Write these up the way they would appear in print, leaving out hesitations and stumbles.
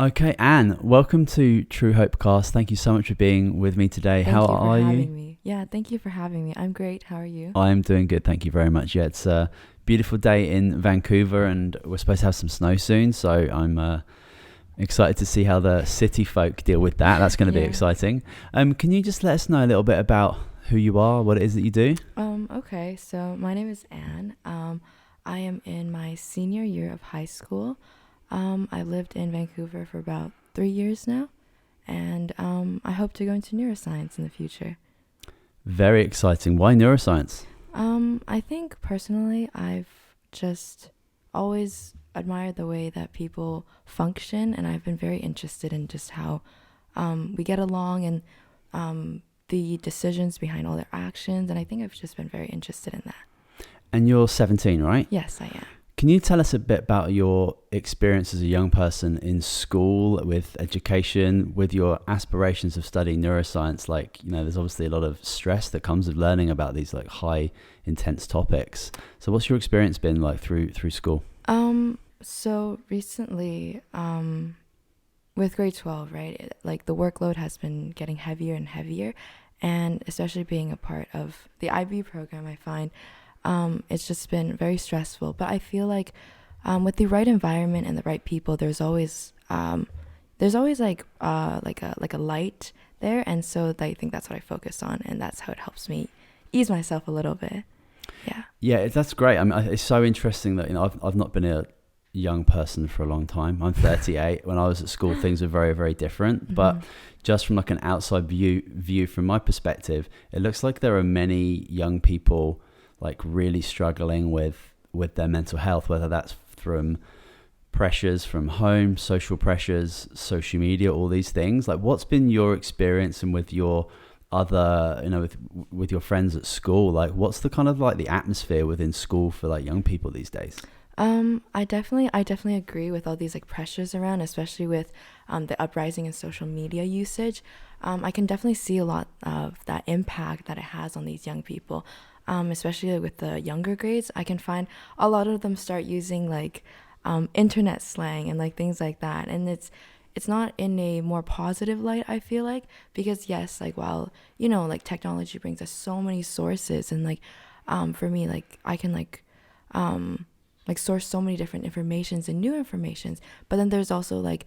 Okay, Anne, welcome to Truehope Cast. Thank you so much for being with me today. Thank How you for are you? having me. Yeah, thank you for having me. I'm great. How are you? I'm doing good, thank you very much. Yeah, it's a beautiful day in Vancouver and we're supposed to have some snow soon, so I'm excited to see how the city folk deal with that. That's going to be Yeah. exciting. Can you just let us know a little bit about who you are, what it is that you do? Okay, so my name is Anne. I am in my senior year of high school. I lived in Vancouver for about 3 years now, and I hope to go into neuroscience in the future. Very exciting. Why neuroscience? I think personally, I've just always admired the way that people function, and I've been very interested in just how we get along and the decisions behind all their actions. And I think I've just been very interested in that. And you're 17, right? Yes, I am. Can you tell us a bit about your experience as a young person in school, with education, with your aspirations of studying neuroscience? Like, there's obviously a lot of stress that comes with learning about these like high, intense topics. So what's your experience been like through school? So recently, with grade 12, right, like the workload has been getting heavier and heavier. And especially being a part of the IB program, I find it's just been very stressful. But I feel like with the right environment and the right people, there's always like a light there. And so I think that's what I focus on, and that's how it helps me ease myself a little bit. Yeah. Yeah, that's great. I mean, it's so interesting that I've not been a young person for a long time. I'm 38. When I was at school, things were very, very different. But just from like an outside view from my perspective, it looks like there are many young people like really struggling with their mental health, whether that's from pressures from home, social pressures, social media, all these things. Like, what's been your experience, and with your other, with your friends at school, like what's the kind of like the atmosphere within school for like young people these days? I definitely agree with all these like pressures around, especially with the uprising in social media usage. I can definitely see a lot of that impact that it has on these young people, especially with the younger grades. I can find a lot of them start using like internet slang and like things like that, and it's not in a more positive light, I feel like, because yes, like while like technology brings us so many sources, and like for me, like I can like source so many different informations and new informations, but then there's also like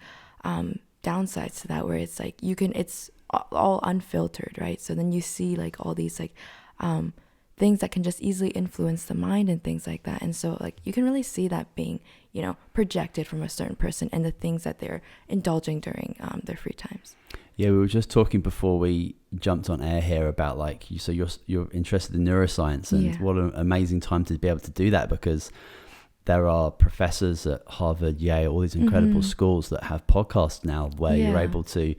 downsides to that, where it's like it's all unfiltered, right? So then you see like all these like things that can just easily influence the mind and things like that. And so like you can really see that being projected from a certain person and the things that they're indulging during their free times. Yeah, we were just talking before we jumped on air here about like so you're interested in neuroscience, and what an amazing time to be able to do that, because there are professors at Harvard, Yale, all these incredible schools that have podcasts now where you're able to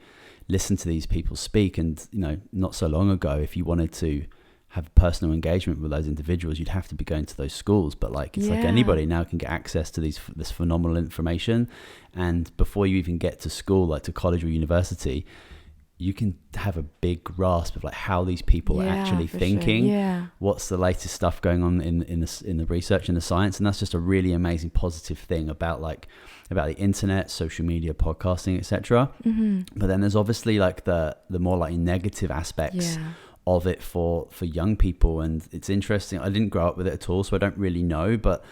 listen to these people speak. And, not so long ago, if you wanted to have personal engagement with those individuals, you'd have to be going to those schools. But like, it's like anybody now can get access to this phenomenal information. And before you even get to school, like to college or university, you can have a big grasp of like how these people are actually thinking. Sure. What's the latest stuff going on in the research and the science. And that's just a really amazing positive thing about the internet, social media, podcasting, etc. But then there's obviously like the more like negative aspects of it for young people. And it's interesting, I didn't grow up with it at all, so I don't really know, but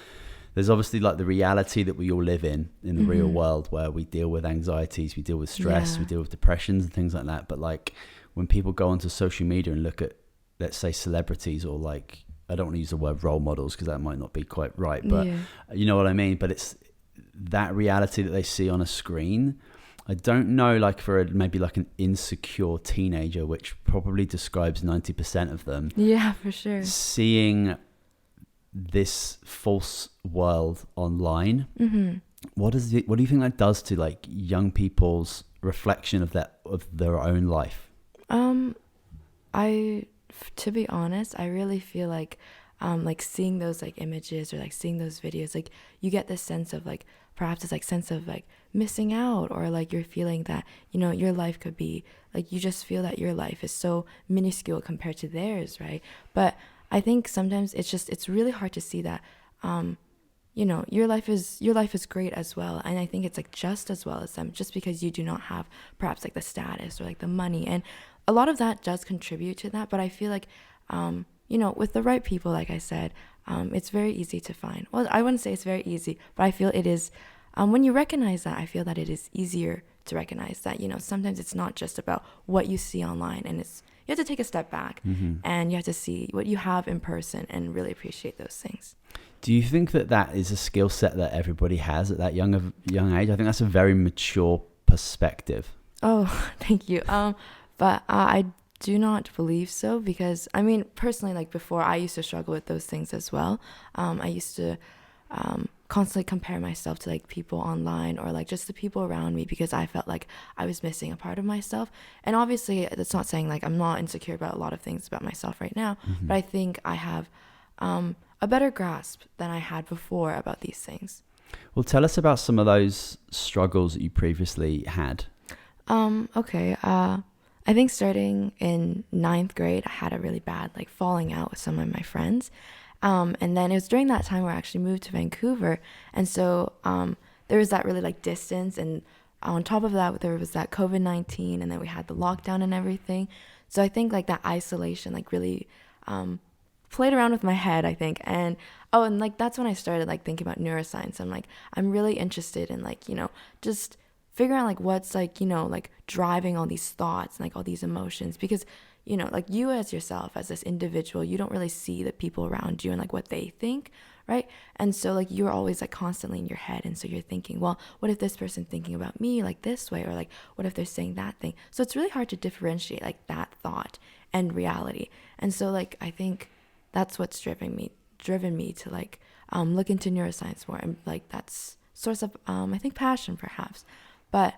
there's obviously like the reality that we all live in the real world, where we deal with anxieties, we deal with stress, we deal with depressions and things like that. But like when people go onto social media and look at, let's say, celebrities, or like, I don't want to use the word role models because that might not be quite right, but you know what I mean? But it's that reality that they see on a screen. I don't know, like for maybe like an insecure teenager, which probably describes 90% of them. Yeah, for sure. Seeing this false world online, what do you think that does to like young people's reflection of their own life? To be honest, I really feel like seeing those like images or like seeing those videos, like you get this sense of like perhaps it's like sense of like missing out, or like you're feeling that your life could be like, you just feel that your life is so minuscule compared to theirs, right? But I think sometimes it's really hard to see that your life is great as well. And I think it's like just as well as them, just because you do not have perhaps like the status or like the money. And a lot of that does contribute to that. But I feel like, with the right people, like I said, it's very easy to find. Well, I wouldn't say it's very easy, but I feel it is, when you recognize that, I feel that it is easier to recognize that, sometimes it's not just about what you see online, and you have to take a step back, and you have to see what you have in person and really appreciate those things. Do you think that is a skill set that everybody has at that young age? I think that's a very mature perspective. Oh, thank you. But I do not believe so, because I mean, personally, like before, I used to struggle with those things as well. I used to constantly compare myself to like people online or like just the people around me, because I felt like I was missing a part of myself. And obviously, that's not saying like I'm not insecure about a lot of things about myself right now, but I think I have a better grasp than I had before about these things. Well, tell us about some of those struggles that you previously had. Okay. I think starting in 9th grade, I had a really bad like falling out with some of my friends. And then it was during that time where I actually moved to Vancouver. And so there was that really like distance. And on top of that, there was that COVID-19, and then we had the lockdown and everything. So I think like that isolation like really played around with my head, I think. And like that's when I started like thinking about neuroscience. I'm really interested in like, just figuring out like what's like, like driving all these thoughts and like all these emotions, because like you as yourself, as this individual, you don't really see the people around you and like what they think, right? And so like you're always like constantly in your head, and so you're thinking, well, what if this person's thinking about me like this way, or like what if they're saying that thing? So it's really hard to differentiate like that thought and reality. And so like I think that's what's driven me to like look into neuroscience more, and like that's source of I think passion perhaps. But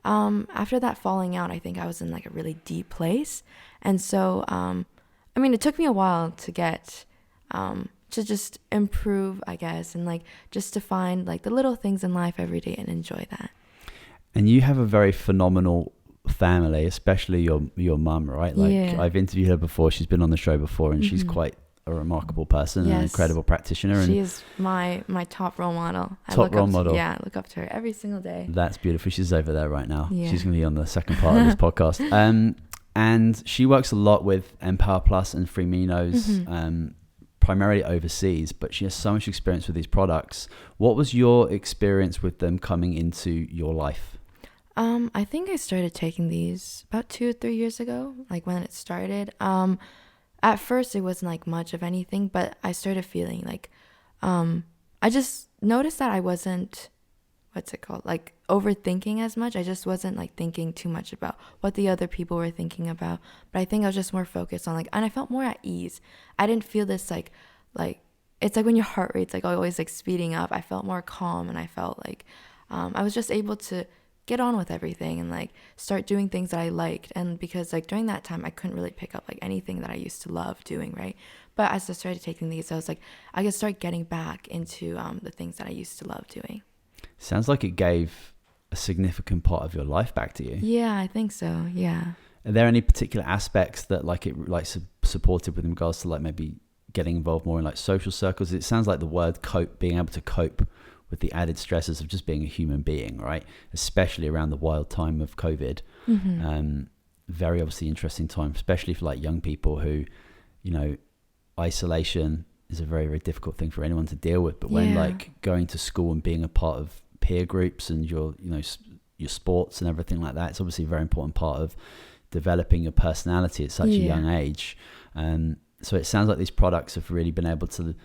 after that falling out, I think I was in like a really deep place. And so, I mean, it took me a while to get, to just improve, I guess, and like just to find like the little things in life every day and enjoy that. And you have a very phenomenal family, especially your mum, right? Like I've interviewed her before. She's been on the show before, and she's quite a remarkable person, an incredible practitioner. She is my top role model. I look up to her every single day. That's beautiful. She's over there right now. Yeah. She's going to be on the second part of this podcast. And she works a lot with Empower Plus and Free primarily overseas, but she has so much experience with these products. What was your experience with them coming into your life? I think I started taking these about 2 or 3 years ago, like when it started. At first, it wasn't like much of anything, but I started feeling like, I just noticed that I wasn't, like overthinking as much. I just wasn't like thinking too much about what the other people were thinking about. But I think I was just more focused on like, and I felt more at ease. I didn't feel this like it's like when your heart rate's like always like speeding up. I felt more calm, and I felt like I was just able to get on with everything and like start doing things that I liked. And because like during that time I couldn't really pick up like anything that I used to love doing, right? But as I started taking these, I was like, I could start getting back into the things that I used to love doing. Sounds like it gave a significant part of your life back to you. Yeah, I think so. Yeah. Are there any particular aspects that like it like supported with in regards to like maybe getting involved more in like social circles? It sounds like the word cope, being able to cope with the added stresses of just being a human being, right? Especially around the wild time of COVID. Very obviously interesting time, especially for like young people who, isolation is a very, very difficult thing for anyone to deal with. But when like going to school and being a part of peer groups and your sports and everything like that, it's obviously a very important part of developing your personality at such a young age. So it sounds like these products have really been able to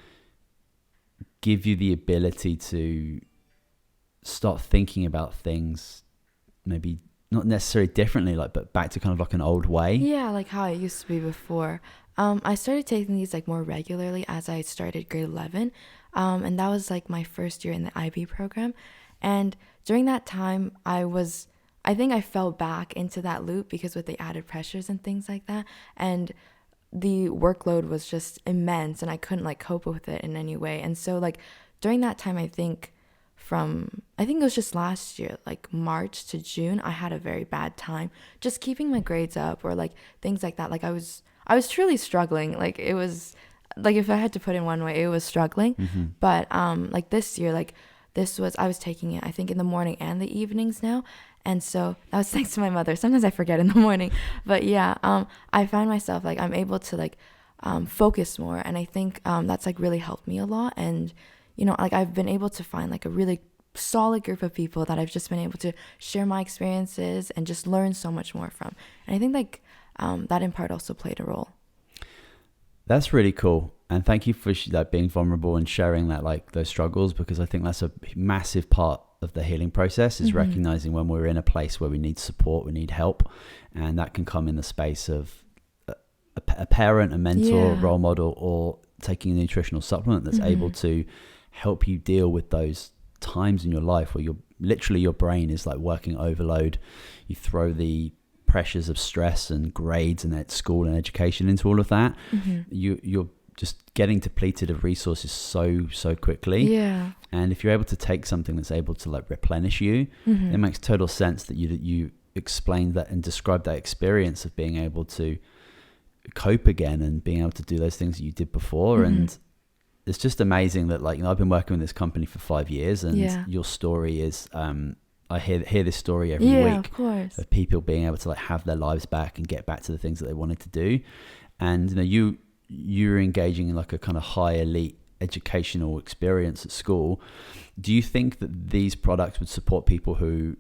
give you the ability to start thinking about things maybe not necessarily differently, like, but back to kind of like an old way. Yeah, like how it used to be before. I started taking these like more regularly as I started grade 11. And that was like my first year in the IB program. And during that time, I think I fell back into that loop because with the added pressures and things like that. And the workload was just immense, and I couldn't like cope with it in any way. And so like during that time, I think it was just last year, like March to June, I had a very bad time just keeping my grades up or like things like that. Like I was truly struggling. Like it was like if I had to put in one way, it was struggling. But like this year, like I was taking it, I think, in the morning and the evenings now. And so that was thanks to my mother. Sometimes I forget in the morning, but yeah, I find myself like I'm able to like focus more, and I think that's like really helped me a lot. And you know, like I've been able to find like a really solid group of people that I've just been able to share my experiences and just learn so much more from. And I think like that in part also played a role. That's really cool. And thank you for being vulnerable and sharing that, like those struggles, because I think that's a massive part of the healing process, is recognizing when we're in a place where we need support, we need help. And that can come in the space of a parent, a mentor, a role model, or taking a nutritional supplement that's able to help you deal with those times in your life where your brain is like working overload. You throw the pressures of stress and grades and at school and education into all of that. You're just getting depleted of resources so quickly. And if you're able to take something that's able to like replenish you, it makes total sense that you explained that and described that experience of being able to cope again and being able to do those things that you did before. And it's just amazing that, like, you know, I've been working with this company for 5 years, and your story is I hear this story every week of people being able to like have their lives back and get back to the things that they wanted to do. And you know, you're engaging in like a kind of high elite educational experience at school. Do you think that these products would support people who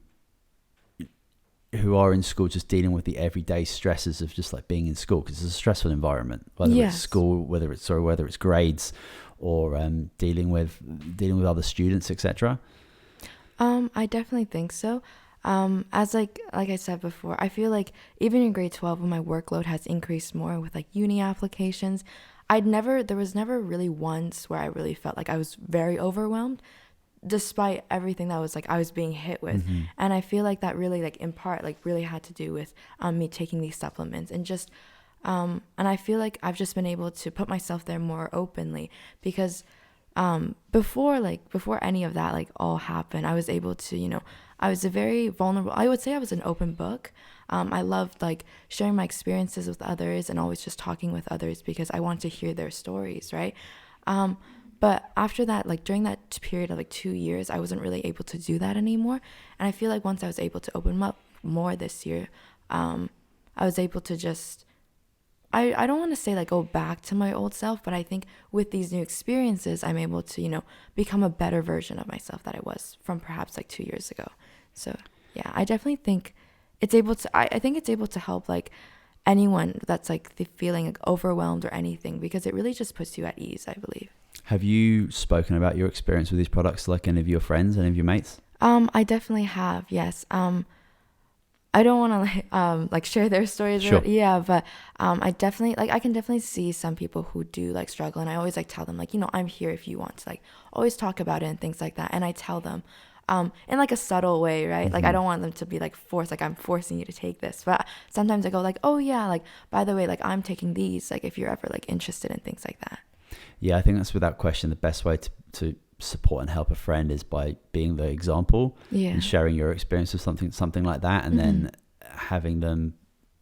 are in school just dealing with the everyday stresses of just like being in school, because it's a stressful environment, whether it's school, whether it's grades, or dealing with other students, etc.? I definitely think so. As like I said before, I feel like even in grade 12, when my workload has increased more with like uni applications, there was never really once where I really felt like I was very overwhelmed, despite everything that was like I was being hit with. And I feel like that really, like, in part, like really had to do with me taking these supplements, and just and I feel like I've just been able to put myself there more openly, because before any of that like all happened, I was able to, you know, I was a very vulnerable, I would say I was an open book. I loved like sharing my experiences with others and always just talking with others because I want to hear their stories, right? But after that, like during that period of like 2 years, I wasn't really able to do that anymore. And I feel like once I was able to open up more this year, I was able to just, I don't want to say like go back to my old self, but I think with these new experiences, I'm able to, you know, become a better version of myself that I was from perhaps like 2 years ago. So yeah, I definitely think it's able to, I think it's able to help like anyone that's like feeling like overwhelmed or anything, because it really just puts you at ease, I believe. Have you spoken about your experience with these products to like any of your friends, any of your mates? I definitely have, yes. I don't want to like share their stories, Sure. but I definitely, like, I can definitely see some people who do like struggle, and I always like tell them, like, you know, I'm here if you want to, like, always talk about it and things like that. And I tell them in like a subtle way, right? Like, I don't want them to be like forced, like I'm forcing you to take this, but sometimes I go like, oh yeah, like, by the way, like, I'm taking these, like, if you're ever like interested in things like that. Yeah, I think that's without question the best way to support and help a friend is by being the example and sharing your experience of something like that, and then having them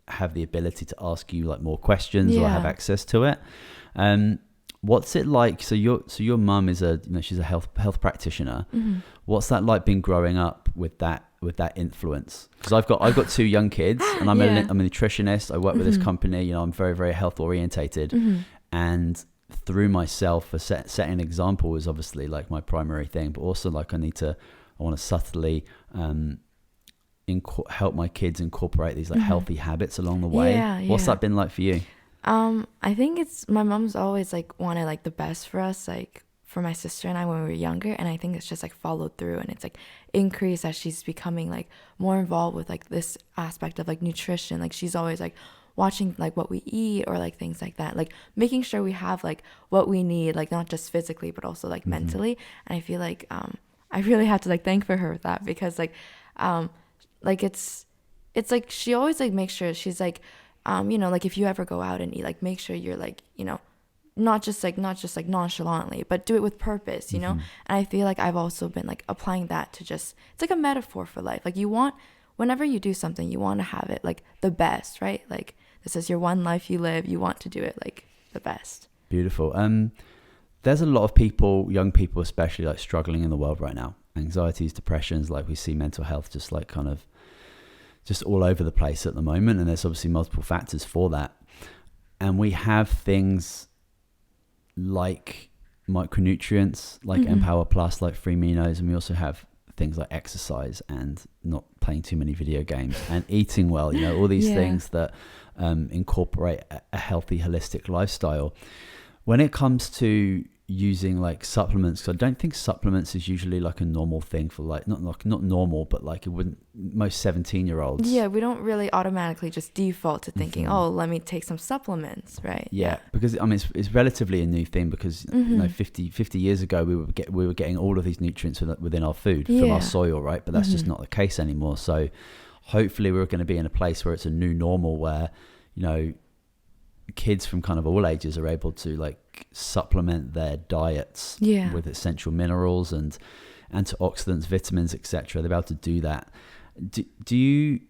have the ability to ask you like more questions or have access to it. What's it like? So your mum is she's a health practitioner. What's that like being growing up with that influence? Because I've got 2 young kids, and I'm a nutritionist. I work with this company. You know, I'm very, very health orientated, and through myself, setting an example is obviously like my primary thing, but also like I want to subtly help my kids incorporate these like healthy habits along the way. What's that been like for you? I think it's, my mom's always like wanted like the best for us, like for my sister and I when we were younger, and I think it's just like followed through, and it's like increased as she's becoming like more involved with like this aspect of like nutrition. Like, she's always like watching like what we eat or like things like that, like making sure we have like what we need, like not just physically but also like mentally. And I feel like I really have to like thank for her with that, because like it's like she always like makes sure, she's like you know, like if you ever go out and eat, like make sure you're like, you know, not just like nonchalantly, but do it with purpose, you know. And I feel like I've also been like applying that to just, it's like a metaphor for life. Like, you want, whenever you do something, you want to have it like the best, right? Like, this is your one life you live, you want to do it like the best. Beautiful. There's a lot of people, young people especially, like struggling in the world right now. Anxieties, depressions, like we see mental health just like kind of just all over the place at the moment. And there's obviously multiple factors for that. And we have things like micronutrients, like Empower Plus, like free aminos. And we also have things like exercise and not playing too many video games and eating well, you know, all these things that incorporate a healthy, holistic lifestyle. When it comes to using like supplements, I don't think supplements is usually like a normal thing for like not normal, but like it wouldn't, most 17-year-olds. Yeah, we don't really automatically just default to thinking, oh, let me take some supplements, right? Yeah, because I mean it's relatively a new thing because you know 50 years ago we were getting all of these nutrients within our food from our soil, right? But that's just not the case anymore. So hopefully we're going to be in a place where it's a new normal where, you know, kids from kind of all ages are able to like supplement their diets with essential minerals and antioxidants, vitamins, etc. They're able to do that. Do you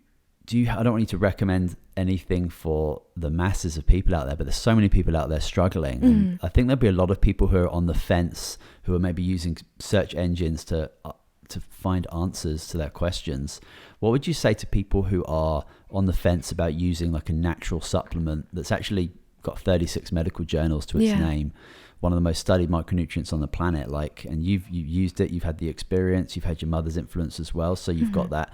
I don't want you to recommend anything for the masses of people out there, but there's so many people out there struggling. And I think there'll be a lot of people who are on the fence, who are maybe using search engines to find answers to their questions. What would you say to people who are on the fence about using like a natural supplement that's actually got 36 medical journals to its name, one of the most studied micronutrients on the planet, like, and you've used it, you've had the experience, you've had your mother's influence as well, so you've got that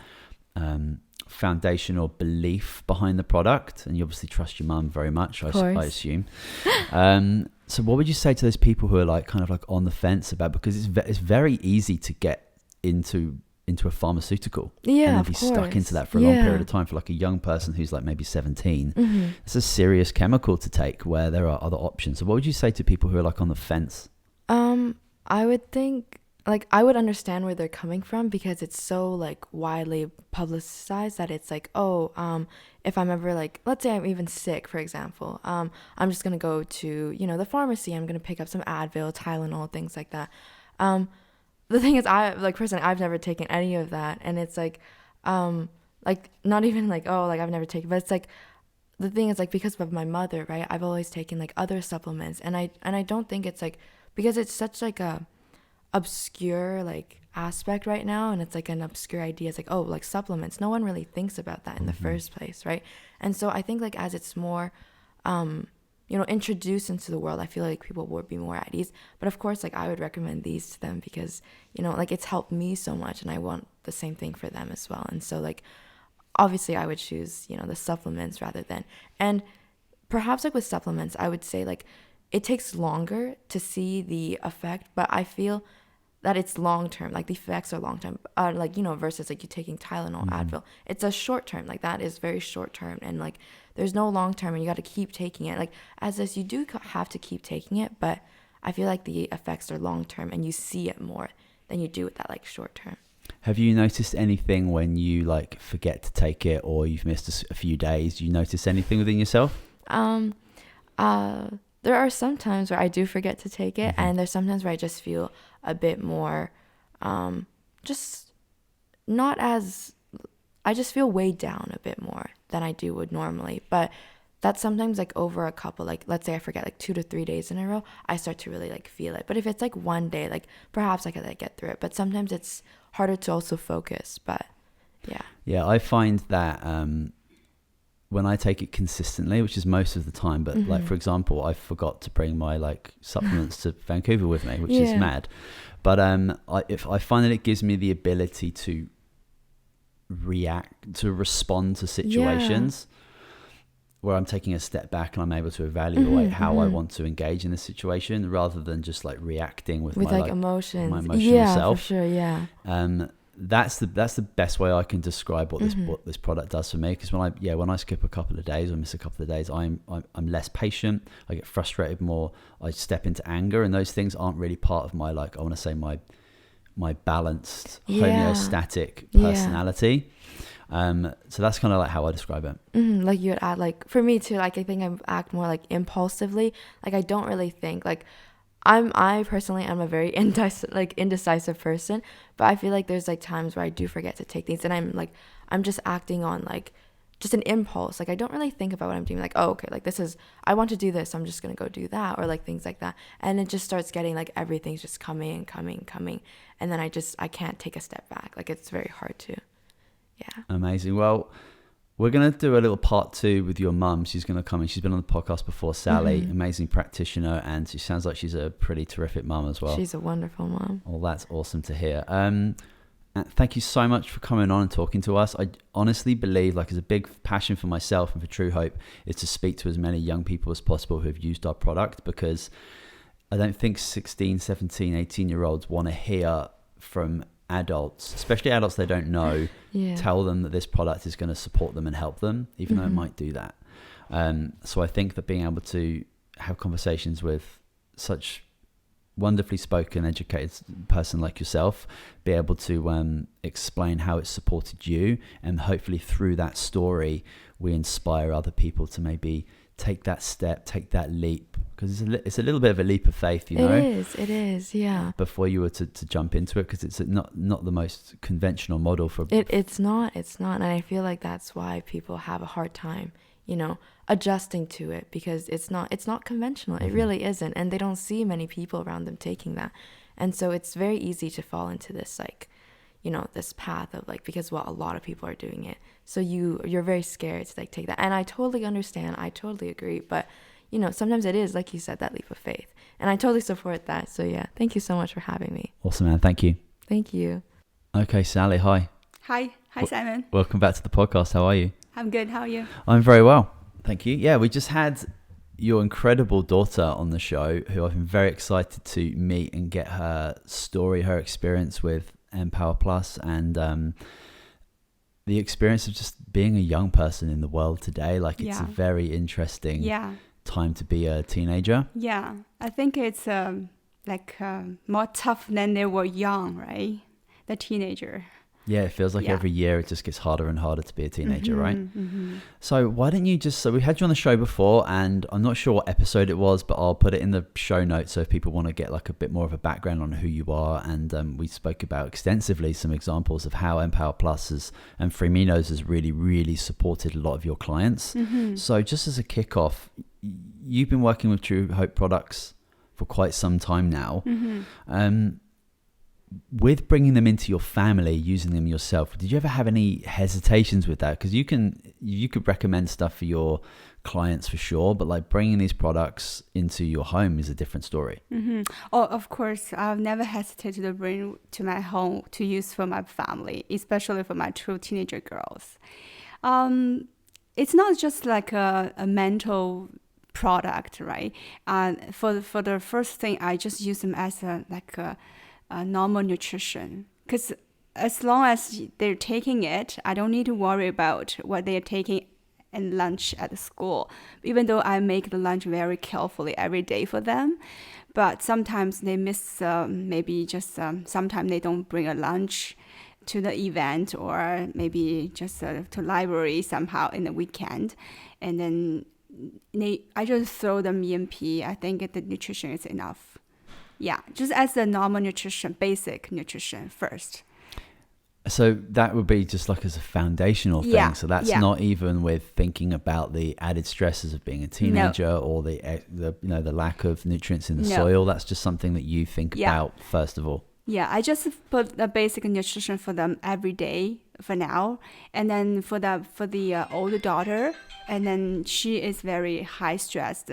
foundational belief behind the product, and you obviously trust your mum very much, I assume. So what would you say to those people who are like kind of like on the fence about, because it's very easy to get into a pharmaceutical and then be stuck into that for a long period of time. For like a young person who's like maybe 17, it's a serious chemical to take where there are other options. So what would you say to people who are like on the fence? I would think, like, I would understand where they're coming from because it's so like widely publicized that it's like, if I'm ever like, let's say I'm even sick, for example, I'm just gonna go to, you know, the pharmacy, I'm gonna pick up some Advil, Tylenol, things like that. The thing is, I've never taken any of that, and it's like not even like, I've never taken, but it's like, the thing is, like, because of my mother, right, I've always taken like other supplements, and I don't think it's like, because it's such like a obscure like aspect right now, and it's like an obscure idea. It's like, like supplements, no one really thinks about that in the first place, right? And so I think like as it's more introduced into the world, I feel like people would be more at ease. But of course, like, I would recommend these to them because, you know, like, it's helped me so much, and I want the same thing for them as well. And so, like, obviously I would choose, you know, the supplements rather than, and perhaps like with supplements, I would say like it takes longer to see the effect, but I feel that it's long term, like the effects are long term, like, you know, versus like you taking Tylenol, Advil, it's a short term, like that is very short term, and like there's no long term, and you got to keep taking it. Like, as this, you do have to keep taking it, but I feel like the effects are long term, and you see it more than you do with that like short term. Have you noticed anything when you like forget to take it, or you've missed a few days? Do you notice anything within yourself? There are some times where I do forget to take it, and there's sometimes where I just feel a bit more, just not as, I just feel weighed down a bit more than I would normally. But that's sometimes like over a couple, like let's say I forget like 2 to 3 days in a row, I start to really like feel it. But if it's like one day, like perhaps I could like get through it. But sometimes it's harder to also focus. But yeah, I find that when I take it consistently, which is most of the time, but like, for example, I forgot to bring my like supplements to Vancouver with me, which is mad. But I find that it gives me the ability to respond to situations where I'm taking a step back and I'm able to evaluate how I want to engage in the situation, rather than just like reacting with my like emotions, my emotional self. For sure, That's the best way I can describe what this product does for me. Because when I skip a couple of days or miss a couple of days, I'm less patient. I get frustrated more. I step into anger, and those things aren't really part of my, like, I want to say my balanced homeostatic personality. So that's kind of like how I describe it. Like you would add, like for me too, like I think I act more like impulsively. Like I don't really think, like I personally am a very indecisive person, but I feel like there's like times where I do forget to take things, and I'm just acting on like just an impulse. Like I don't really think about what I'm doing. Like, oh, okay, like this is, I want to do this, I'm just gonna go do that, or like things like that. And it just starts getting like everything's just coming, and then I can't take a step back. Like it's very hard to. Yeah. Amazing. Well, we're going to do a little part 2 with your mum. She's going to come in. She's been on the podcast before, Sally, amazing practitioner, and she sounds like she's a pretty terrific mum as well. She's a wonderful mom. Well, that's awesome to hear. Thank you so much for coming on and talking to us. I honestly believe, like, as a big passion for myself and for Truehope, is to speak to as many young people as possible who have used our product, because I don't think 16, 17, 18-year-olds want to hear from adults, especially adults they don't know, tell them that this product is going to support them and help them, even though it might do that. So I think that being able to have conversations with such wonderfully spoken, educated person like yourself, be able to explain how it supported you, and hopefully through that story we inspire other people to maybe take that step, take that leap, because it's a little bit of a leap of faith, you know. It is, yeah. Before you were to jump into it, because it's not the most conventional model for it's not, and I feel like that's why people have a hard time, you know, adjusting to it, because it's not conventional. It really isn't, and they don't see many people around them taking that, and so it's very easy to fall into this, like, you know, this path of like, because a lot of people are doing it, so you're very scared to like take that. And I totally understand, I totally agree, but you know, sometimes it is, like you said, that leap of faith, and I totally support that. So yeah, thank you so much for having me. Awesome, man. Thank you. Okay, Sally, hi. Hi Simon. Welcome back to the podcast. How are you? I'm good. How are you? I'm very well, thank you. Yeah, we just had your incredible daughter on the show, who I've been very excited to meet and get her story, her experience with Empower Plus, and the experience of just being a young person in the world today. Like, it's a very interesting time to be a teenager. Yeah, I think it's more tough than they were young, right? The teenager. Yeah, it feels like every year it just gets harder and harder to be a teenager, right? So why don't you so we had you on the show before, and I'm not sure what episode it was, but I'll put it in the show notes, so if people want to get like a bit more of a background on who you are. And we spoke about extensively some examples of how Empower Plus and Free Minos has really, really supported a lot of your clients. So just as a kickoff, you've been working with Truehope products for quite some time now. With bringing them into your family, using them yourself, did you ever have any hesitations with that? Because you could recommend stuff for your clients for sure, but like bringing these products into your home is a different story. Oh, of course, I've never hesitated to bring to my home to use for my family, especially for my two teenager girls. It's not just like a mental product, right? For the first thing, I just use them as a normal nutrition, because as long as they're taking it, I don't need to worry about what they're taking in lunch at the school, even though I make the lunch very carefully every day for them. But sometimes they miss, maybe just sometimes they don't bring a lunch to the event, or maybe just to library somehow in the weekend, and then I just throw them EMP. I think the nutrition is enough. Yeah, just as the normal nutrition, basic nutrition first. So that would be just like as a foundational thing. So that's not even with thinking about the added stresses of being a teenager or the lack of nutrients in the soil. That's just something that you think about first of all. Yeah, I just put the basic nutrition for them every day for now, and then for the older daughter, and then she is very high stressed,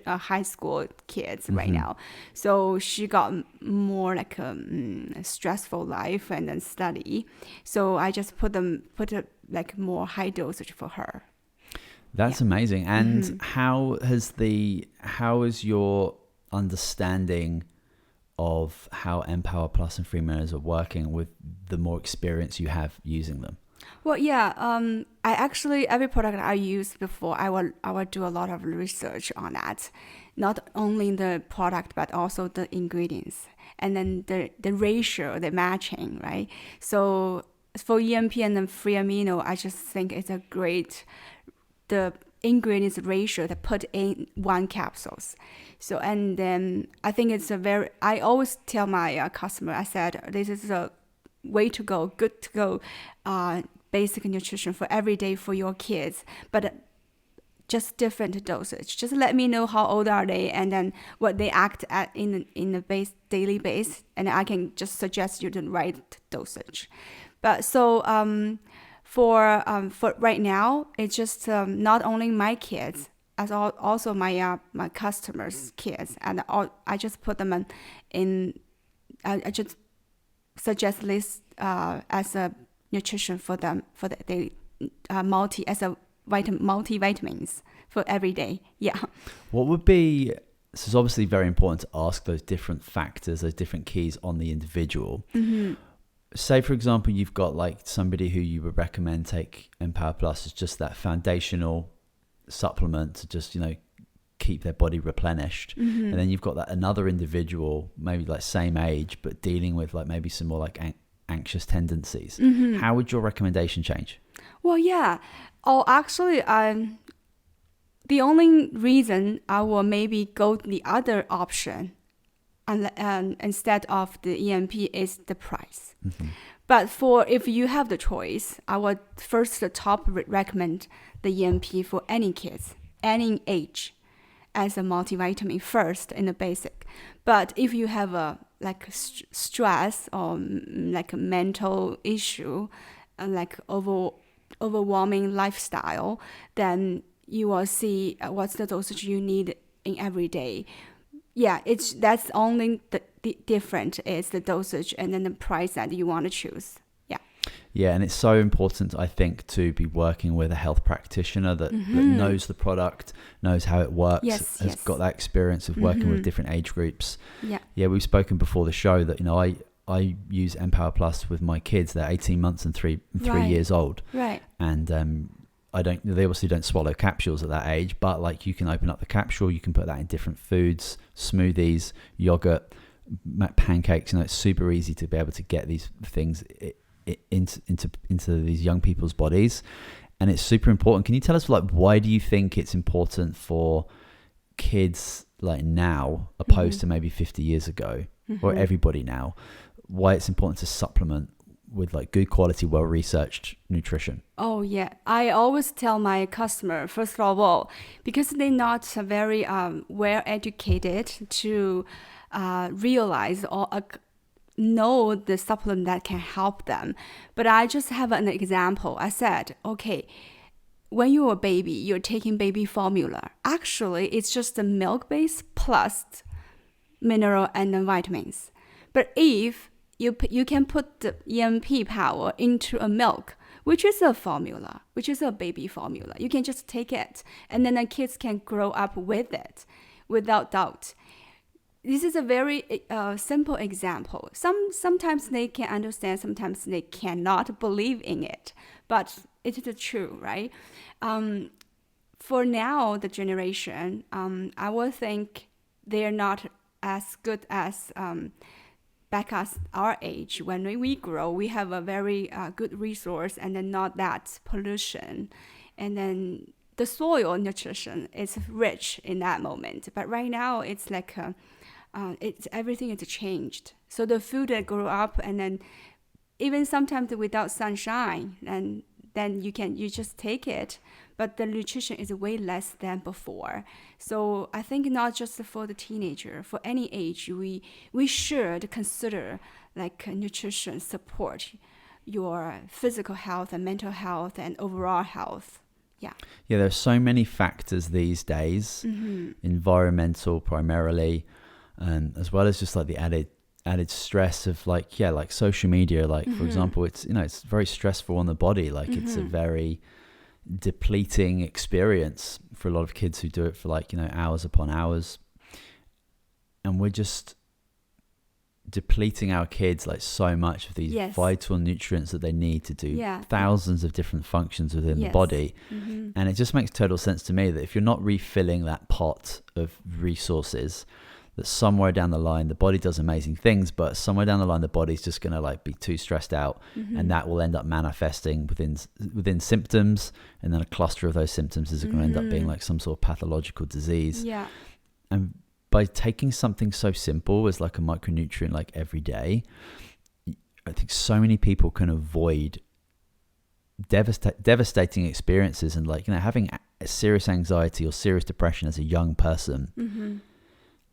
high school kids right now, so she got more like a stressful life and then study. So I just put like more high dosage for her. That's amazing. And how is your understanding of how Empower Plus and Free Minos are working with the more experience you have using them? Well, yeah, I actually, every product I used before, I will do a lot of research on that, not only the product but also the ingredients, and then the ratio, the matching, right? So for EMP and the free amino, I just think it's a great the ingredients ratio to put in one capsules. So, and then I think it's I always tell my customer, I said, this is a way to go, good to go basic nutrition for every day for your kids, but just different dosage. Just let me know how old are they, and then what they act at in the daily base, and I can just suggest you the right dosage. But so for right now, it's just not only my kids, as also my customers' kids, and I just put them in. I just suggest this as a nutrition for them for the daily multivitamins for every day. Yeah. What would be, this is obviously very important to ask those different factors, those different keys on the individual. Mm-hmm. Say, for example, you've got like somebody who you would recommend take Empower Plus as just that foundational supplement to just, keep their body replenished. Mm-hmm. And then you've got that another individual, maybe like same age, but dealing with like maybe some more like anxious tendencies. Mm-hmm. How would your recommendation change? Well, yeah. Oh, actually, the only reason I will maybe go the other option and instead of the EMP is the price. Mm-hmm. But if you have the choice, I would first recommend the EMP for any kids, any age, as a multivitamin first in the basic. But if you have a stress or like a mental issue, like overwhelming lifestyle, then you will see what's the dosage you need in every day. Yeah, that's only the different is the dosage and then the price that you want to choose. Yeah, and it's so important, I think, to be working with a health practitioner that knows the product, knows how it works, has got that experience of working with different age groups. Yeah, we've spoken before the show that I use Empower Plus with my kids. They're 18 months and 3 years old. Right. And they obviously don't swallow capsules at that age, but like you can open up the capsule, you can put that in different foods, smoothies, yogurt, pancakes. It's super easy to be able to get these things into these young people's bodies, and it's super important. Can you tell us why do you think it's important for kids like now opposed to maybe 50 years ago, or everybody now, why it's important to supplement with like good quality, well-researched nutrition? Oh yeah, I always tell my customer, first of all, because they're not very well educated to realize or know the supplement that can help them. But I just have an example. I said, okay, when you're a baby, you're taking baby formula. Actually, it's just the milk base plus mineral and the vitamins. But if you can put the EMP power into a milk, which is a formula, which is a baby formula, you can just take it, and then the kids can grow up with it without doubt. This is a very simple example. Sometimes they can understand, sometimes they cannot believe in it, but it is true, right? For now, the generation, I would think they're not as good as back at our age. When we grow, we have a very good resource and then not that pollution. And then the soil nutrition is rich in that moment. But right now, it's like everything is changed. So the food that grew up, and then even sometimes without sunshine, and then you just take it, but the nutrition is way less than before. So I think not just for the teenager, for any age, we should consider like nutrition support your physical health and mental health and overall health. Yeah, there's so many factors these days, environmental primarily, as well as just like the added stress of like social media, like for example, it's it's very stressful on the body, like it's a very depleting experience for a lot of kids who do it for like hours upon hours, and we're just depleting our kids like so much of these vital nutrients that they need to do thousands of different functions within the body. And it just makes total sense to me that if you're not refilling that pot of resources, that somewhere down the line the body does amazing things, but somewhere down the line the body's just going to like be too stressed out, and that will end up manifesting within symptoms, and then a cluster of those symptoms is going to end up being like some sort of pathological disease. And by taking something so simple as like a micronutrient like every day, I think so many people can avoid devastating experiences, and like, you know, having a serious anxiety or serious depression as a young person,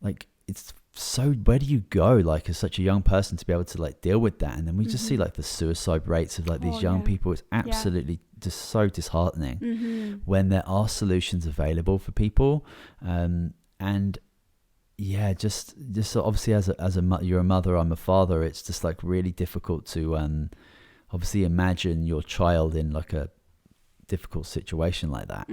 like, it's so, where do you go, like, as such a young person, to be able to like deal with that? And then we just see like the suicide rates of like these young people. It's absolutely just so disheartening when there are solutions available for people. And yeah, just obviously as you're a mother, I'm a father, it's just like really difficult to obviously imagine your child in like a difficult situation like that.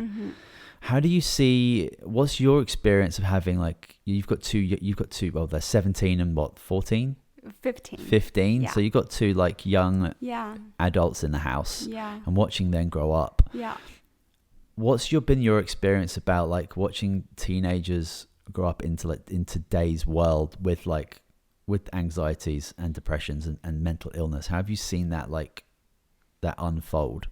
How do you see, what's your experience of having, like, you've got two, well, they're 17 and what, 14? 15. So you've got two like young adults in the house, and watching them grow up. What's been your experience about like watching teenagers grow up into today's world with anxieties and depressions and mental illness? How have you seen that unfold?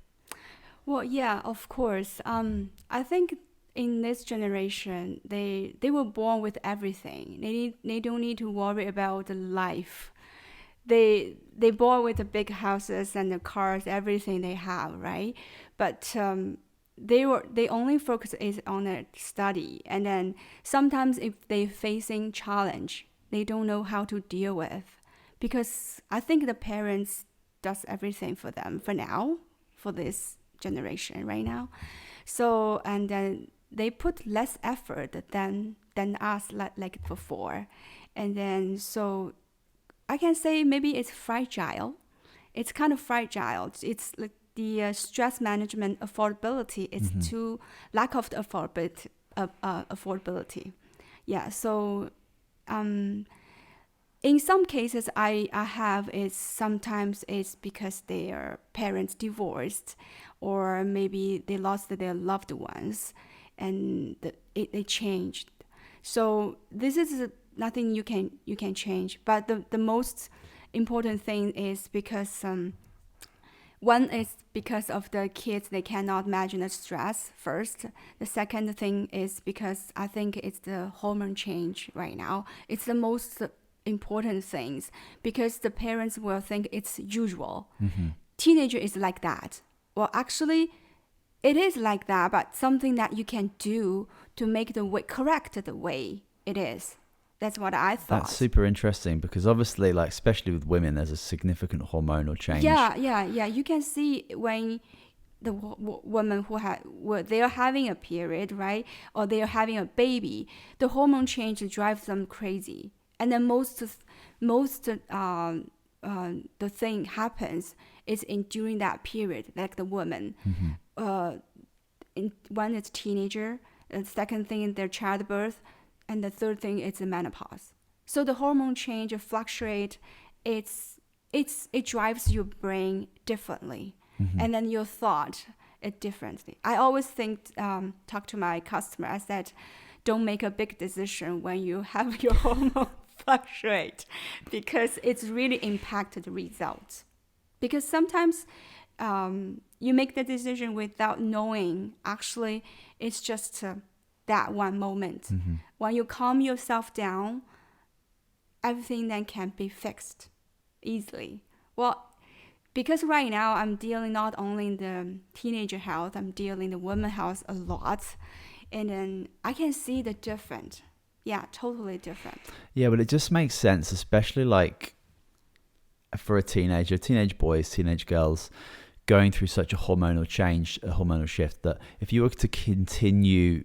Well, yeah, of course. I think in this generation, they were born with everything. They don't need to worry about the life. They born with the big houses and the cars, everything they have, right? But they only focus is on their study, and then sometimes if they facing challenge, they don't know how to deal with, because I think the parents does everything for them for now, for this generation right now. So, and then they put less effort than us like before. And then so I can say maybe it's fragile. It's kind of fragile. It's like the stress management affordability is too lack of the affordability. Yeah. So in some cases, I have is sometimes it's because their parents divorced, or maybe they lost their loved ones, and it changed. So this is nothing you can change. But the most important thing is because one is because of the kids, they cannot imagine the stress first. The second thing is because I think it's the hormone change right now. It's the most important things, because the parents will think it's usual. Teenager is like that. Well, actually, it is like that, but something that you can do to make the way correct the way it is. That's what I thought. That's super interesting, because obviously, like, especially with women, there's a significant hormonal change. Yeah. You can see when the woman they are having a period, right, or they are having a baby, the hormone change drives them crazy. And then most the thing happens is during that period, like the woman. One is teenager, the second thing is their childbirth, and the third thing is the menopause. So the hormone change fluctuate. It drives your brain differently, and then your thought it differently. I always talk to my customer. I said, don't make a big decision when you have your hormone fluctuate, because it's really impacted the results. Because sometimes you make the decision without knowing, actually it's just that one moment. When you calm yourself down, everything then can be fixed easily. Well, because right now I'm dealing not only in the teenager health, I'm dealing the women health a lot, and then I can see the difference. Yeah, totally different. Yeah, but it just makes sense, especially like for teenage boys, teenage girls going through such a hormonal change, a hormonal shift, that if you were to continue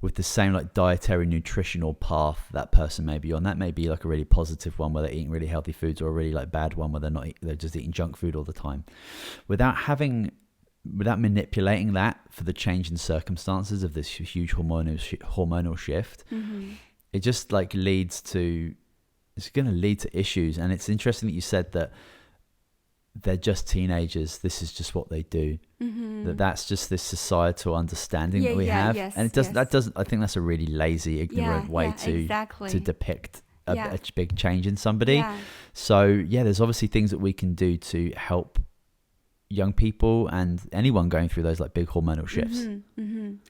with the same like dietary nutritional path that person may be on, that may be like a really positive one where they're eating really healthy foods, or a really like bad one where they're just eating junk food all the time, without manipulating that for the change in circumstances of this huge hormonal shift. It just like it's going to lead to issues. And it's interesting that you said that they're just teenagers, this is just what they do. That's just this societal understanding that we have. Yes, and it doesn't. That doesn't. I think that's a really lazy, ignorant way to depict a big change in somebody. So yeah, there's obviously things that we can do to help young people and anyone going through those like big hormonal shifts.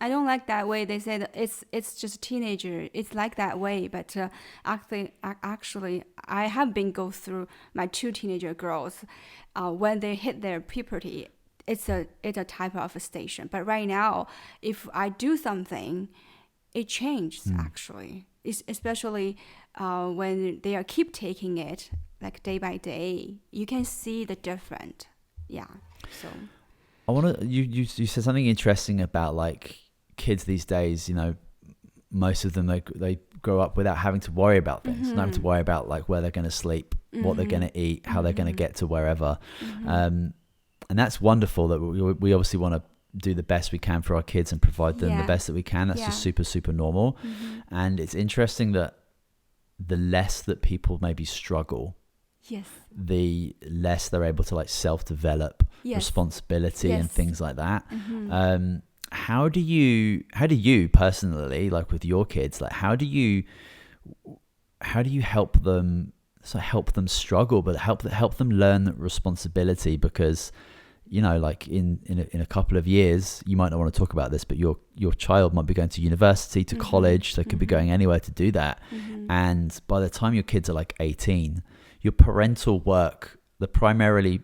I don't like that way. They say that it's just a teenager. It's like that way, but actually, I have been go through my two teenager girls when they hit their puberty. it's a type of a station. But right now, if I do something, it changes actually. It's especially when they are keep taking it like day by day, you can see the difference. Yeah. So I want to. You said something interesting about like kids these days. You know, most of them they grow up without having to worry about things, not having to worry about like where they're going to sleep, what they're going to eat, how they're going to get to wherever. And that's wonderful that we obviously want to do the best we can for our kids and provide them the best that we can. That's just super, super normal. And it's interesting that the less that people maybe struggle, the less they're able to like self-develop responsibility and things like that. How do you personally, like with your kids, like how do you help them struggle, but help them learn that responsibility? Because, you know, like in a couple of years, you might not want to talk about this, but your child might be going to university, to college. They could be going anywhere to do that. And by the time your kids are like 18, your parental work, the primary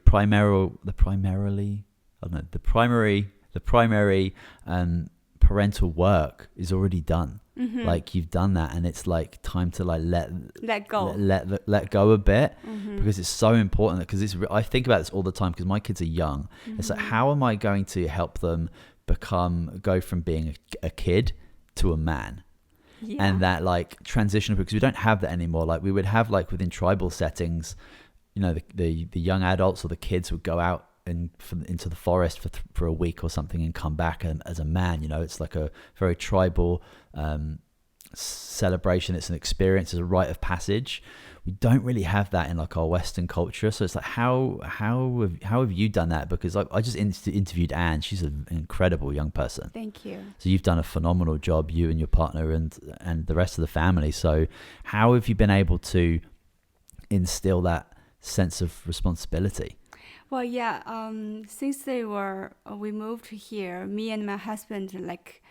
parental work is already done. Like you've done that, and it's like time to like let go a bit, because it's so important. Because I think about this all the time because my kids are young. It's like, how am I going to help them go from being a kid to a man? And that like transition, because we don't have that anymore. Like we would have like within tribal settings, you know, the young adults or the kids would go out into the forest for a week or something and come back as a man. You know, it's like a very tribal celebration. It's an experience, it's a rite of passage. We don't really have that in like our Western culture. So it's like, how have you done that? Because I just interviewed Anne. She's an incredible young person. Thank you. So you've done a phenomenal job, you and your partner and the rest of the family. So how have you been able to instill that sense of responsibility? Well, yeah. Since we moved here, me and my husband, like,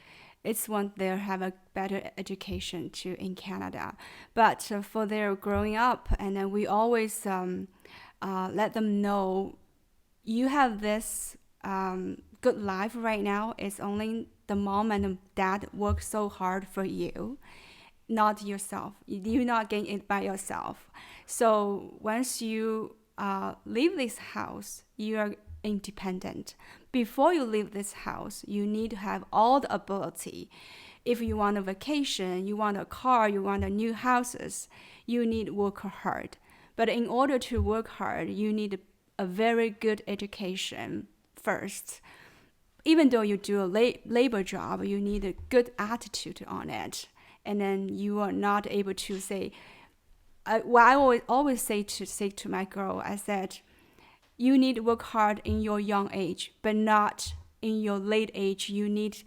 it's one they have a better education too in Canada. But for their growing up, and then we always let them know, you have this good life right now. It's only the mom and the dad work so hard for you, not yourself. You're not getting it by yourself. So once you leave this house, you are independent. Before you leave this house, you need to have all the ability. If you want a vacation, you want a car, you want a new houses, you need to work hard. But in order to work hard, you need a very good education first. Even though you do a labor job, you need a good attitude on it. And then you are not able to say, I always say to my girl, I said, you need to work hard in your young age, but not in your late age. You need to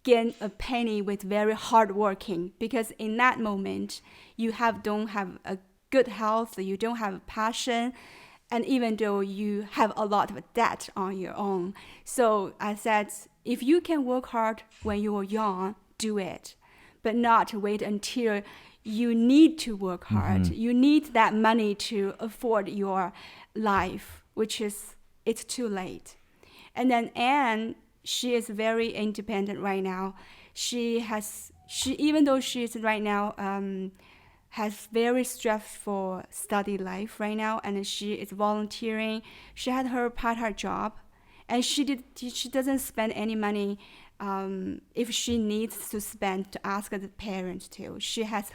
gain a penny with very hard working, because in that moment, you don't have a good health, you don't have passion, and even though you have a lot of debt on your own. So I said, if you can work hard when you are young, do it, but not wait until you need to work hard. You need that money to afford your life, it's too late. And then Anne, she is very independent right now. She even though she is right now has very stressful study life right now, and she is volunteering. She had her part-time job, and she doesn't spend any money. If she needs to spend, to ask the parents to. She has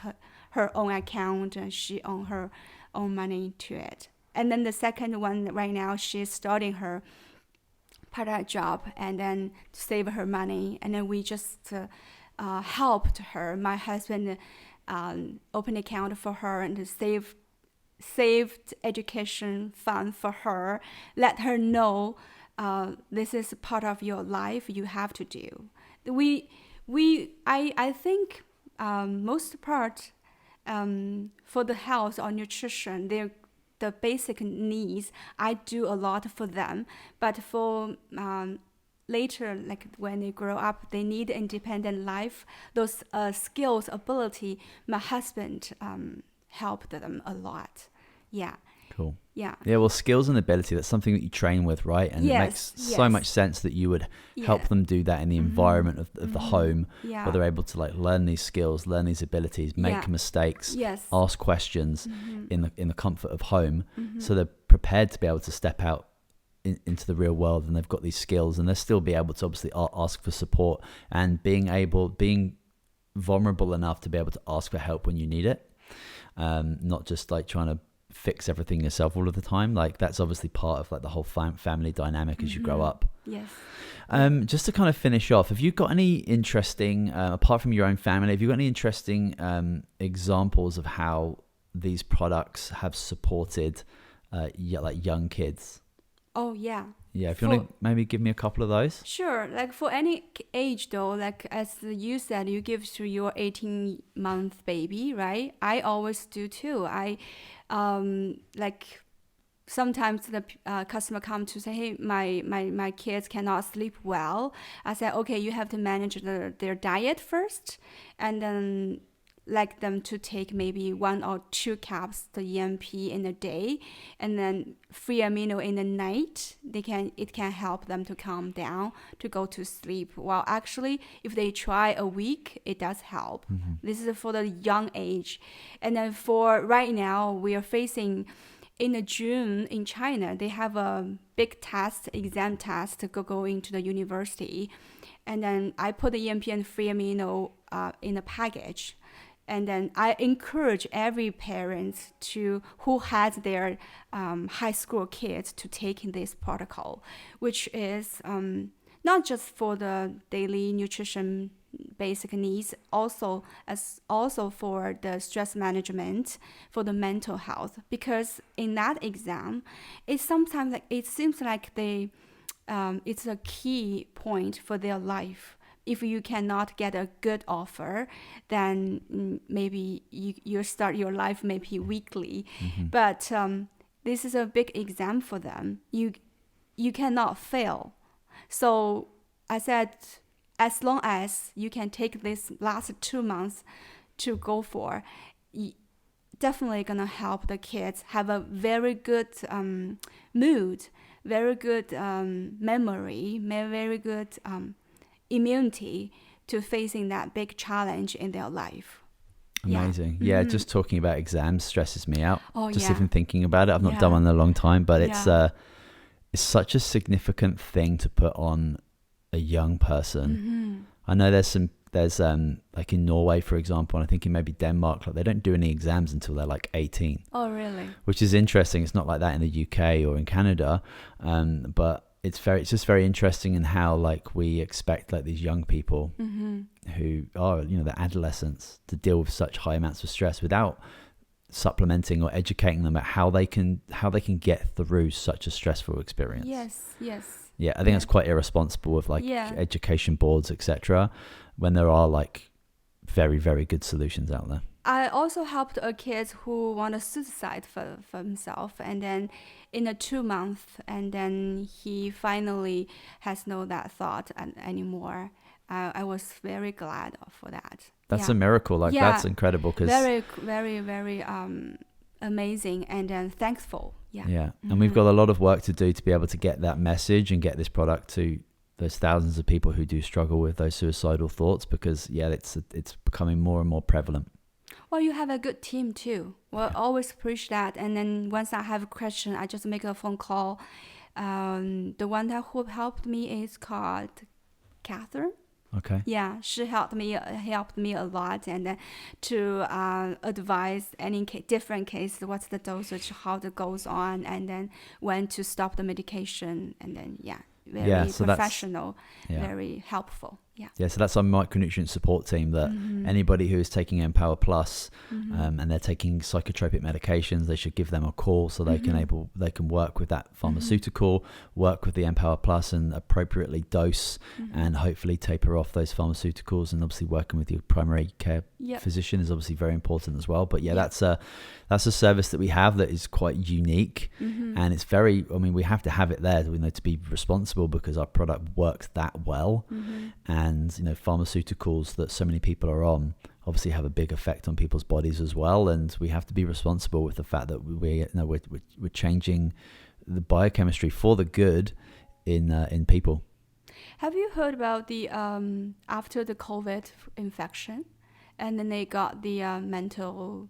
her own account, and she owns her own money to it. And then the second one right now, she's starting her part-time job and then to save her money. And then we just helped her. My husband opened an account for her and saved education fund for her. Let her know this is part of your life. You have to do. I think most part for the health or nutrition, the basic needs, I do a lot for them. But for later, like when they grow up, they need independent life. Those skills, ability, my husband helped them a lot. Yeah. Cool. Yeah. Yeah, well, skills and ability, that's something that you train with, right? And it makes so much sense that you would help them do that in the environment of the home, where they're able to like learn these skills, learn these abilities, make mistakes, ask questions in the comfort of home. So they're prepared to be able to step out into the real world, and they've got these skills, and they'll still be able to obviously ask for support, and being vulnerable enough to be able to ask for help when you need it. Not just like trying to fix everything yourself all of the time. Like that's obviously part of like the whole family dynamic as you grow up. Yes. Just to kind of finish off, have you got any interesting, apart from your own family, have you got any interesting examples of how these products have supported like young kids? Oh, yeah. Yeah, if you want to maybe give me a couple of those. Sure. Like for any age though, like as you said, you give to your 18-month baby, right? I always do too. I like sometimes the customer come to say, hey, my kids cannot sleep well. I said, okay, you have to manage their diet first, and then like them to take maybe 1 or 2 caps the EMP in a day, and then free amino in the night. It can help them to calm down, to go to sleep. Well, actually, if they try a week, it does help. This is for the young age. And then for right now, we are facing in June in China, they have a big exam test to go into the university. And then I put the EMP and free amino in a package. And then I encourage every parent who has their high school kids to take this protocol, which is not just for the daily nutrition basic needs, also for the stress management, for the mental health. Because in that exam, it seems like it's a key point for their life. If you cannot get a good offer, then maybe you start your life maybe weekly. But this is a big exam for them. You cannot fail. So I said, as long as you can take this last 2 months to go for, definitely gonna help the kids have a very good mood, very good memory, very good immunity to facing that big challenge in their life. Amazing. Yeah, just talking about exams stresses me out. Just even thinking about it. I've not done one in a long time, but it's such a significant thing to put on a young person. I know there's like in Norway, for example, and I think in maybe Denmark, like they don't do any exams until they're like 18. Oh, really? Which is interesting. It's not like that in the UK or in Canada, but it's just very interesting in how like we expect like these young people who are, the adolescents, to deal with such high amounts of stress without supplementing or educating them about how they can get through such a stressful experience. Yes. Yeah, I think that's quite irresponsible of like education boards, etc., when there are like very, very good solutions out there. I also helped a kid who want to suicide for himself, and then in a 2 months, and then he finally has no that thought anymore. I was very glad for that. That's a miracle. Like that's incredible. Cause very, very, very amazing, and then thankful. Yeah. And we've got a lot of work to do to be able to get that message and get this product to those thousands of people who do struggle with those suicidal thoughts, because it's becoming more and more prevalent. Well, you have a good team too. Well, always preach that. And then once I have a question, I just make a phone call. The one who helped me is called Catherine. Okay. Yeah, she helped me a lot, and then to advise any different case, what's the dosage, how it goes on, and then when to stop the medication, and then very professional, very helpful. Yeah, so that's our micronutrient support team that anybody who is taking Empower Plus and they're taking psychotropic medications, they should give them a call so they can work with that pharmaceutical, work with the Empower Plus and appropriately dose and hopefully taper off those pharmaceuticals. And obviously working with your primary care physician is obviously very important as well. But that's a service that we have that is quite unique, and it's very, we have to have it there, to be responsible, because our product works that well. And pharmaceuticals that so many people are on obviously have a big effect on people's bodies as well, and we have to be responsible with the fact that we're changing the biochemistry for the good in people. Have you heard about the after the COVID infection, and then they got the mental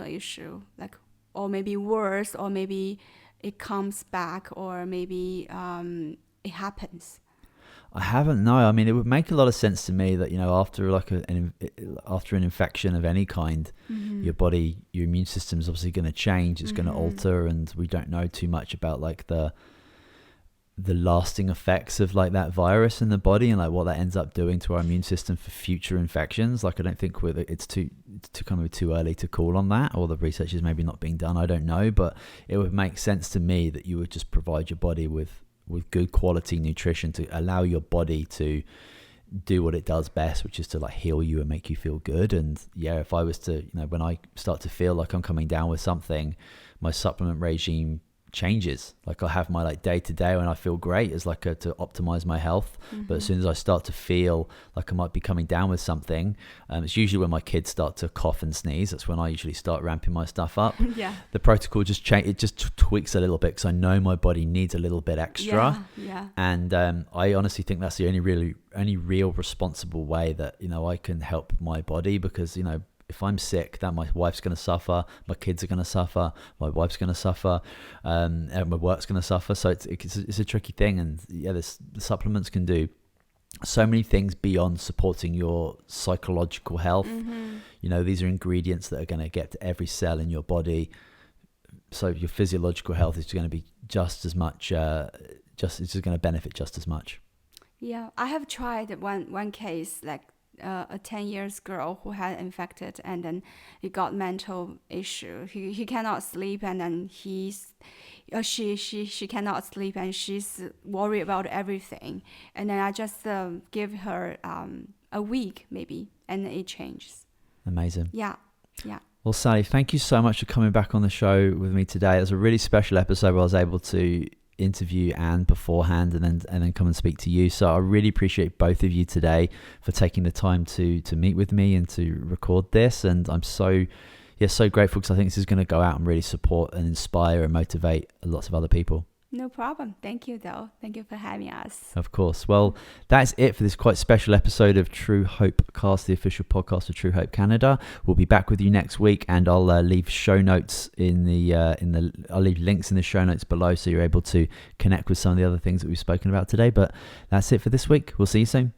issue, like, or maybe worse, or maybe it comes back, or maybe it happens? I haven't. No, I mean, it would make a lot of sense to me that, you know, after like after an infection of any kind, your body, your immune system is obviously going to change. It's going to alter, and we don't know too much about like the lasting effects of like that virus in the body, and like what that ends up doing to our immune system for future infections. Like, I don't think it's too early to call on that, or the research is maybe not being done. I don't know, but it would make sense to me that you would just provide your body with good quality nutrition to allow your body to do what it does best, which is to like heal you and make you feel good. And yeah, if I was to, you know, when I start to feel like I'm coming down with something, my supplement regime changes. Like, I have my like day to day when I feel great as like to optimize my health, but as soon as I start to feel like I might be coming down with something, it's usually when my kids start to cough and sneeze. That's when I usually start ramping my stuff up. Yeah, the protocol just it just tweaks a little bit, because I know my body needs a little bit extra. Yeah. And I honestly think that's the only real responsible way that, you know, I can help my body, because, you know, if I'm sick, that my wife's going to suffer, my kids are going to suffer, my wife's going to suffer, and my work's going to suffer. So it's a tricky thing. And yeah, the supplements can do so many things beyond supporting your psychological health. You know, these are ingredients that are going to get to every cell in your body. So your physiological health is going to be just as much, it's just going to benefit just as much. Yeah, I have tried one case, like a 10 years girl who had infected, and then he got mental issue. He cannot sleep, and then she cannot sleep, and she's worried about everything. And then I just give her a week maybe, and it changes. Amazing. Yeah. Well, Sally, thank you so much for coming back on the show with me today. It was a really special episode where I was able to interview Anne beforehand and then come and speak to you. So I really appreciate both of you today for taking the time to meet with me and to record this. And I'm so grateful, because I think this is going to go out and really support and inspire and motivate lots of other people. No problem. Thank you, though. Thank you for having us. Of course. Well, that's it for this quite special episode of Truehope Cast, the official podcast of Truehope Canada. We'll be back with you next week, and I'll leave show notes I'll leave links in the show notes below, so you're able to connect with some of the other things that we've spoken about today. But that's it for this week. We'll see you soon.